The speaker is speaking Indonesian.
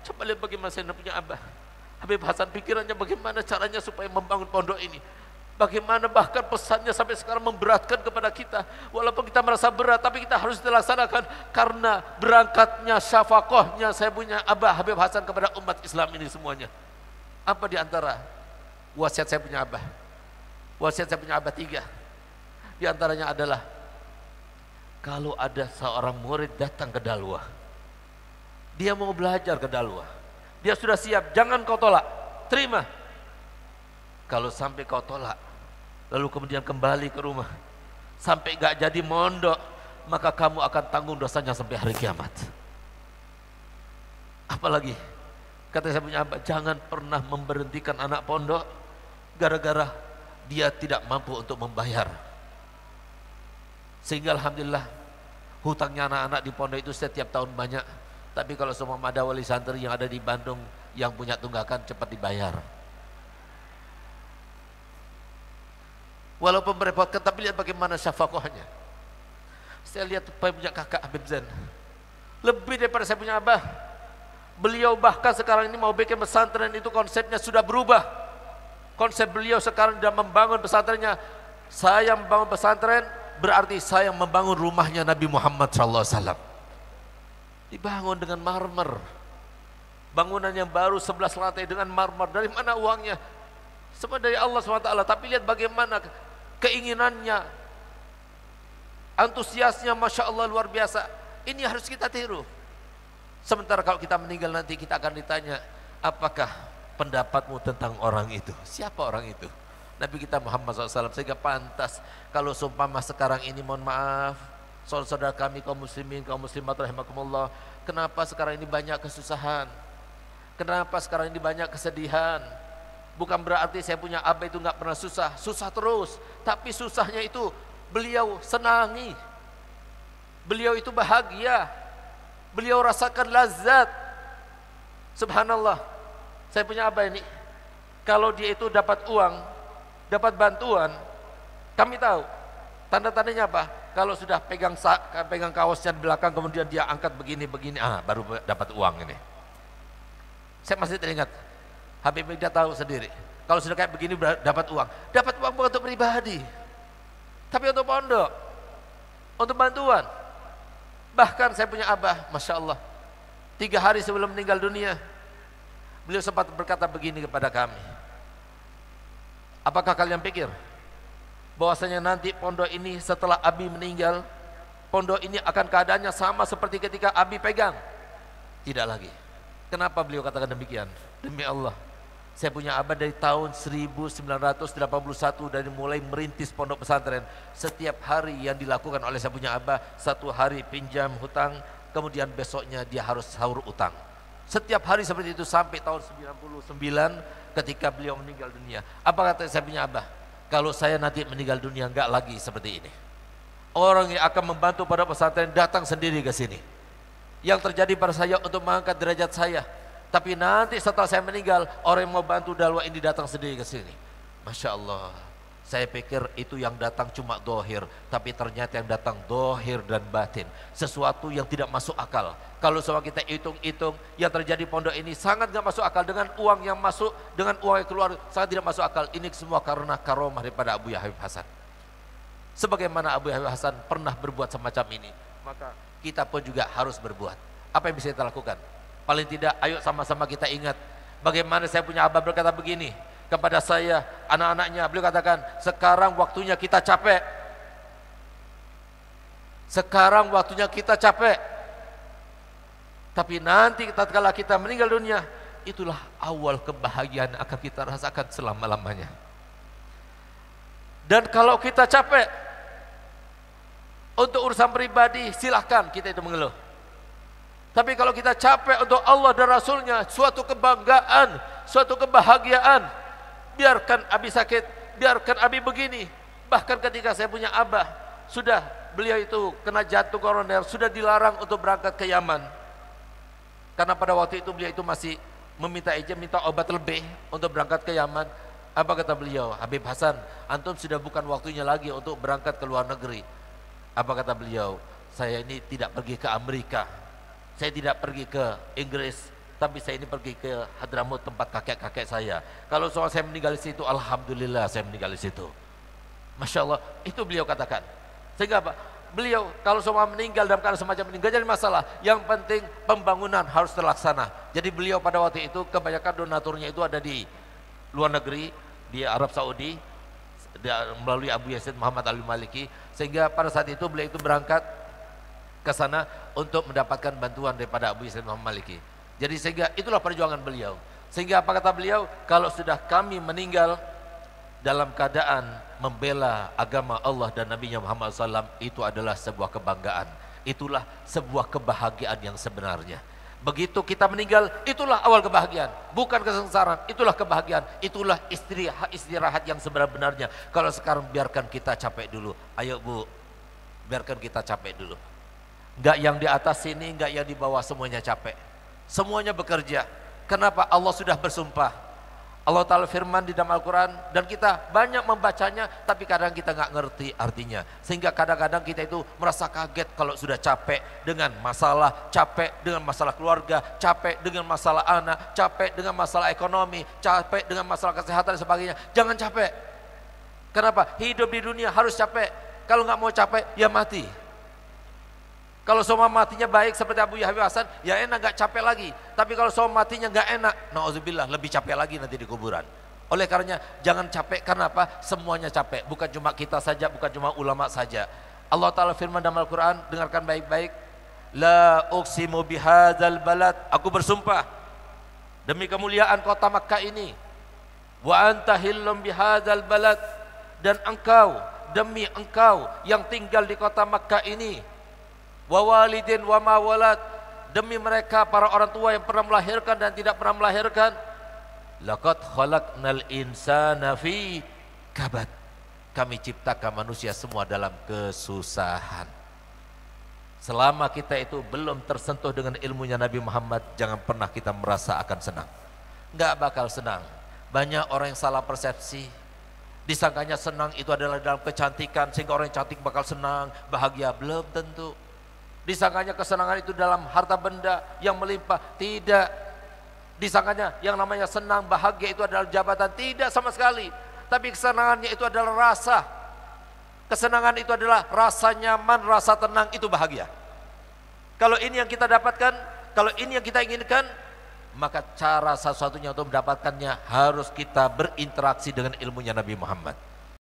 Coba lihat bagaimana saya punya abah Habib Hasan, pikirannya bagaimana caranya supaya membangun pondok ini. Bagaimana bahkan pesannya sampai sekarang memberatkan kepada kita. Walaupun kita merasa berat, tapi kita harus dilaksanakan. Karena berangkatnya, syafaqahnya saya punya abah Habib Hasan kepada umat Islam ini semuanya. Apa diantara wasiat saya punya abah? Wasiat saya punya abah 3. Di antaranya adalah, kalau ada seorang murid datang ke dakwah, dia mau belajar ke dakwah, dia sudah siap, jangan kau tolak, terima. Kalau sampai kau tolak, lalu kemudian kembali ke rumah, sampai gak jadi mondok, maka kamu akan tanggung dosanya sampai hari kiamat. Apalagi, kata saya punya abah, jangan pernah memberhentikan anak pondok gara-gara dia tidak mampu untuk membayar. Sehingga alhamdulillah hutangnya anak-anak di pondok itu setiap tahun banyak. Tapi kalau semua ada wali santri yang ada di Bandung yang punya tunggakan, cepat dibayar. Walaupun merepotkan, tapi lihat bagaimana syafaqahnya. Saya lihat punya kakak Habib Zain, lebih daripada saya punya abah. Beliau bahkan sekarang ini mau bikin pesantren, itu konsepnya sudah berubah. Konsep beliau sekarang sudah membangun pesantrennya. Saya membangun pesantren berarti saya membangun rumahnya Nabi Muhammad SAW. Dibangun dengan marmer, bangunan yang baru 11 lantai dengan marmer. Dari mana uangnya? Semua dari Allah SWT. Tapi lihat bagaimana keinginannya, antusiasnya, Masya Allah luar biasa. Ini harus kita tiru. Sementara kalau kita meninggal nanti, kita akan ditanya, apakah pendapatmu tentang orang itu? Siapa orang itu? Nabi kita Muhammad SAW. Sehingga pantas kalau seumpama sekarang ini, mohon maaf, saudara-saudara kami kaum muslimin, kaum muslimat rahimakumullah, kenapa sekarang ini banyak kesusahan? Kenapa sekarang ini banyak kesedihan? Bukan berarti saya punya abah itu nggak pernah susah, susah terus. Tapi susahnya itu beliau senangi, beliau itu bahagia, beliau rasakan lazat. Subhanallah, saya punya abah ini, kalau dia itu dapat uang, dapat bantuan, kami tahu tanda-tandanya apa? Kalau sudah pegang kaosnya di belakang, kemudian dia angkat begini-begini, baru dapat uang ini. Saya masih teringat, Habib Migdad tahu sendiri, kalau sudah kayak begini dapat uang bukan untuk pribadi, tapi untuk pondok, untuk bantuan. Bahkan saya punya abah, Masya Allah, 3 hari sebelum meninggal dunia, beliau sempat berkata begini kepada kami, apakah kalian pikir bahwasanya nanti pondok ini setelah Abi meninggal, pondok ini akan keadaannya sama seperti ketika Abi pegang? Tidak lagi. Kenapa beliau katakan demikian? Demi Allah, saya punya abah dari tahun 1981, dari mulai merintis pondok pesantren. Setiap hari yang dilakukan oleh saya punya abah, 1 hari pinjam hutang, kemudian besoknya dia harus sahur utang. Setiap hari seperti itu sampai tahun 99 ketika beliau meninggal dunia. Apa kata saya punya abah? Kalau saya nanti meninggal dunia, enggak lagi seperti ini. Orang yang akan membantu pada pesantren datang sendiri ke sini. Yang terjadi pada saya untuk mengangkat derajat saya. Tapi nanti setelah saya meninggal, orang yang mau bantu dakwah ini datang sendiri ke sini. Masya Allah, saya pikir itu yang datang cuma dohir, tapi ternyata yang datang dohir dan batin. Sesuatu yang tidak masuk akal. Kalau semua kita hitung-hitung, yang terjadi pondok ini sangat gak masuk akal. Dengan uang yang masuk, dengan uang yang keluar, sangat tidak masuk akal. Ini semua karena karomah daripada Abu Habib Hasan. Sebagaimana Abu Habib Hasan pernah berbuat semacam ini, maka kita pun juga harus berbuat. Apa yang bisa kita lakukan? Paling tidak ayo sama-sama kita ingat bagaimana saya punya abah berkata begini kepada saya, anak-anaknya. Beliau katakan, sekarang waktunya kita capek. Sekarang waktunya kita capek. Tapi nanti tatkala kita meninggal dunia, itulah awal kebahagiaan yang akan kita rasakan selama-lamanya. Dan kalau kita capek untuk urusan pribadi, silahkan kita itu mengeluh. Tapi kalau kita capek untuk Allah dan Rasulnya, suatu kebanggaan, suatu kebahagiaan. Biarkan Abi sakit, biarkan Abi begini. Bahkan ketika saya punya abah, sudah beliau itu kena jantung koroner, sudah dilarang untuk berangkat ke Yaman. Karena pada waktu itu beliau itu masih meminta izin, minta obat lebih untuk berangkat ke Yaman. Apa kata beliau? Habib Hasan, antum sudah bukan waktunya lagi untuk berangkat ke luar negeri. Apa kata beliau? Saya ini tidak pergi ke Amerika, saya tidak pergi ke Inggris, tapi saya ini pergi ke Hadramut tempat kakek-kakek saya. Kalau soal saya meninggal di situ, alhamdulillah saya meninggal di situ. Masya Allah, itu beliau katakan. Sehingga apa? Beliau kalau semua meninggal dalam keadaan semacam ini gak jadi masalah. Yang penting pembangunan harus terlaksana. Jadi beliau pada waktu itu kebanyakan donaturnya itu ada di luar negeri, di Arab Saudi, melalui Abu Yazid Muhammad Al-Maliki. Sehingga pada saat itu beliau itu berangkat ke sana untuk mendapatkan bantuan daripada Abu Yazid Muhammad Al-Maliki. Jadi sehingga itulah perjuangan beliau. Sehingga apa kata beliau? Kalau sudah kami meninggal dalam keadaan membela agama Allah dan Nabi Muhammad SAW, itu adalah sebuah kebanggaan. Itulah sebuah kebahagiaan yang sebenarnya. Begitu kita meninggal, itulah awal kebahagiaan, bukan kesengsaraan. Itulah kebahagiaan, itulah istirahat yang sebenarnya. Kalau sekarang biarkan kita capek dulu. Ayo Bu, biarkan kita capek dulu. Enggak yang di atas sini, enggak yang di bawah, semuanya capek. Semuanya bekerja. Kenapa? Allah sudah bersumpah. Allah Ta'ala firman di dalam Al-Quran, dan kita banyak membacanya, tapi kadang kita nggak ngerti artinya. Sehingga kadang-kadang kita itu merasa kaget kalau sudah capek dengan masalah, capek dengan masalah keluarga, capek dengan masalah anak, capek dengan masalah ekonomi, capek dengan masalah kesehatan dan sebagainya. Jangan capek. Kenapa? Hidup di dunia harus capek. Kalau nggak mau capek, ya mati. Kalau semua matinya baik seperti Abu Yahya Hasan, ya enak, gak capek lagi. Tapi kalau semua matinya gak enak, na'udzubillah, lebih capek lagi nanti di kuburan. Oleh karenanya jangan capek. Karena apa? Semuanya capek. Bukan cuma kita saja, bukan cuma ulama saja. Allah Ta'ala firman dalam Al-Quran, dengarkan baik-baik. La uqsimu bihadzal balad. Aku bersumpah demi kemuliaan kota Makkah ini. Wa anta hillum bihadzal balad. Dan engkau, demi engkau yang tinggal di kota Makkah ini, wa walidin wa ma walad, demi mereka para orang tua yang pernah melahirkan dan tidak pernah melahirkan, laqad khalaqnal insana fi kabad, kami ciptakan manusia semua dalam kesusahan. Selama kita itu belum tersentuh dengan ilmunya Nabi Muhammad, jangan pernah kita merasa akan senang. Nggak bakal senang. Banyak orang yang salah persepsi, disangkanya senang itu adalah dalam kecantikan, sehingga orang yang cantik bakal senang, bahagia. Belum tentu. Disangkanya kesenangan itu dalam harta benda yang melimpah. Tidak. Disangkanya yang namanya senang, bahagia itu adalah jabatan. Tidak sama sekali. Tapi kesenangannya itu adalah rasa. Kesenangan itu adalah rasa nyaman, rasa tenang, itu bahagia. Kalau ini yang kita dapatkan, kalau ini yang kita inginkan, maka cara satu-satunya untuk mendapatkannya harus kita berinteraksi dengan ilmunya Nabi Muhammad.